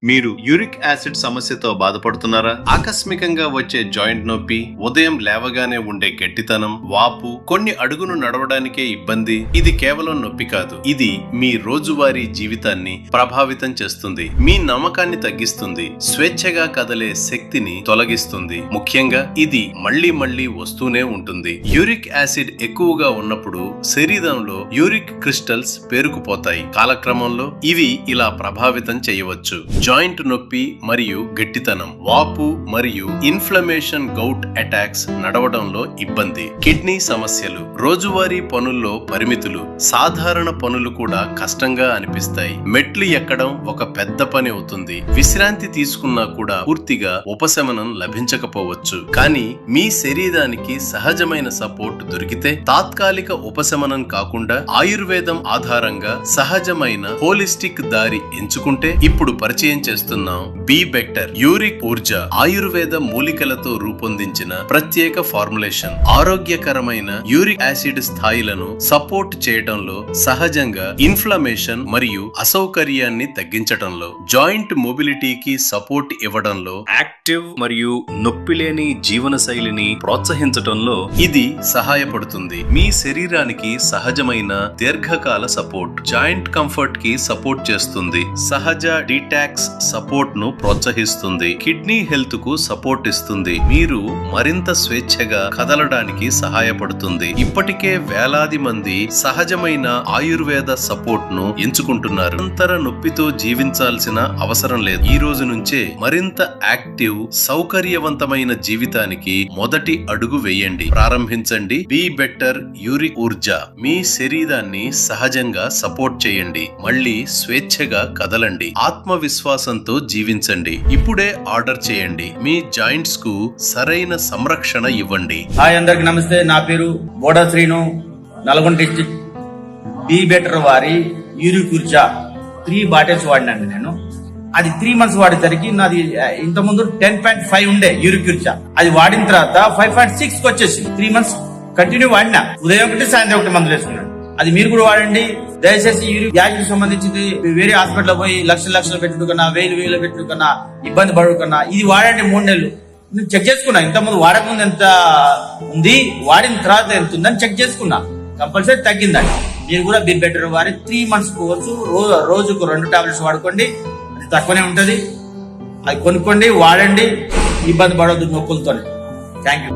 మీరు uric acid సమస్యతో బాధపడుతున్నారా? ఆకస్మికంగా వచ్చే జాయింట్ నొప్పి, ఉదయం లేవగానే ఉండే గట్టితనం, వాపు, కొన్ని అడుగును నడవడానికే ఇబ్బంది. ఇది కేవలం నొప్పి కాదు, ఇది మీ రోజువారీ జీవితాన్ని ప్రభావితం చేస్తుంది, మీ నమ్మకాన్ని తగ్గిస్తుంది, స్వేచ్ఛగా కదలే శక్తిని తొలగిస్తుంది. ముఖ్యంగా ఇది మళ్లీ మళ్లీ వస్తూనే ఉంటుంది. యూరిక్ యాసిడ్ ఎక్కువగా ఉన్నప్పుడు శరీరంలో యూరిక్ క్రిస్టల్స్ పేరుకుపోతాయి. కాలక్రమంలో ఇవి ఇలా ప్రభావితం చేయవచ్చు. జాయింట్ నొప్పి మరియు గట్టితనం, వాపు మరియు ఇన్ఫ్లమేషన్, గౌట్ అటాక్స్, నడవడంలో ఇబ్బంది, కిడ్నీ సమస్యలు, రోజువారీ పనుల్లో పరిమితులు, సాధారణ పనులు కూడా కష్టంగా అనిపిస్తాయి. మెట్లు ఎక్కడం ఒక పెద్ద పని అవుతుంది. విశ్రాంతి తీసుకున్నా కూడా పూర్తిగా ఉపశమనం లభించకపోవచ్చు. కానీ మీ శరీరానికి సహజమైన సపోర్ట్ దొరికితే, తాత్కాలిక ఉపశమనం కాకుండా ఆయుర్వేదం ఆధారంగా సహజమైన హోలిస్టిక్ దారి ఎంచుకుంటే, ఇప్పుడు పరిచయం చేస్తున్నాం బీ బెటర్ యూరిక్ ఊర్జ, ఆయుర్వేద మూలికలతో రూపొందించిన ప్రత్యేక ఫార్ములేషన్. ఆరోగ్యకరమైన యూరిక్ యాసిడ్ స్థాయిలను సపోర్ట్ చేయడంలో, సహజంగా ఇన్ఫ్లమేషన్ మరియు అసౌకర్యాన్ని తగ్గించడంలో, జాయింట్ మొబిలిటీకి సపోర్ట్ ఇవ్వడంలో, యాక్టివ్ మరియు నొప్పి లేని జీవన శైలిని ప్రోత్సహించడంలో ఇది సహాయపడుతుంది. మీ శరీరానికి సహజమైన దీర్ఘకాల సపోర్ట్, జాయింట్ కంఫర్ట్ కి సపోర్ట్ చేస్తుంది, సహజ డీటాక్స్ సపోర్ట్ ను ప్రోత్సహిస్తుంది, కిడ్నీ హెల్త్ కు సపోర్ట్ ఇస్తుంది, మీరు మరింత స్వేచ్ఛగా కదలడానికి సహాయపడుతుంది. ఇప్పటికే వేలాది మంది సహజమైన ఆయుర్వేద సపోర్ట్ ను ఎంచుకుంటున్నారు. నిరంతర నొప్పితో జీవించాల్సిన అవసరం లేదు. ఈ రోజు నుంచే మరింత యాక్టివ్, సౌకర్యవంతమైన జీవితానికి మొదటి అడుగు వేయండి. ప్రారంభించండి బీ బెటర్ యూరిక్ ఊర్జ. మీ శరీరాన్ని సహజంగా సపోర్ట్ చేయండి, మళ్ళీ స్వేచ్ఛగా కదలండి, ఆత్మవిశ్వాసంతో జీవించండి. ఇప్పుడే ఆర్డర్ చేయండి. మీ జాయింట్స్ కు సరైన సంరక్షణ ఇవ్వండి. హాయ్, అందరికి నమస్తే. నా పేరు Boda Srinu, Nalgonda district. Be better వారి యూరిక్ ఊర్జ 3 బాటిల్స్ వాడినండి నేను. అది 3 months వాడేసరికి నాది ఇంత ముందు 10.5 ఉండే యూరిక్ ఊర్జ. అది వాడిన తర్వాత 5.6 కి వచ్చేసి 3 months కంటిన్యూ వాడినా. ఉదయం ఒకటి, సాయంత్రం ఒకటి మందులు వేసుకున్నాను. అది మీరు కూడా వాడండి. దయచేసి యూరిక్ యాసిడ్ సంబంధించింది వేరే హాస్పిటల్ పోయి లక్షలు పెట్టుడు కన్నా, వేలు పెట్టుడు కన్నా, ఇబ్బంది పడు కన్నా ఇది వాడండి. 3 నెలలు నేను చెక్ చేసుకున్నా. ఇంత ముందు వాడకముందు ఎంత ఉంది, వాడిన తర్వాత ఎంత ఉందని చెక్ చేసుకున్నా. కంపల్సరీ తగ్గిందండి. మీరు కూడా బీ బెటర్ వారి 3 months కోర్సు రోజుకు 2 టాబ్లెట్స్ వాడుకోండి. అది తక్కువనే ఉంటది. అది కొనుక్కోండి, వాడండి, ఇబ్బంది పడవద్దు నొప్పులతో. Thank you.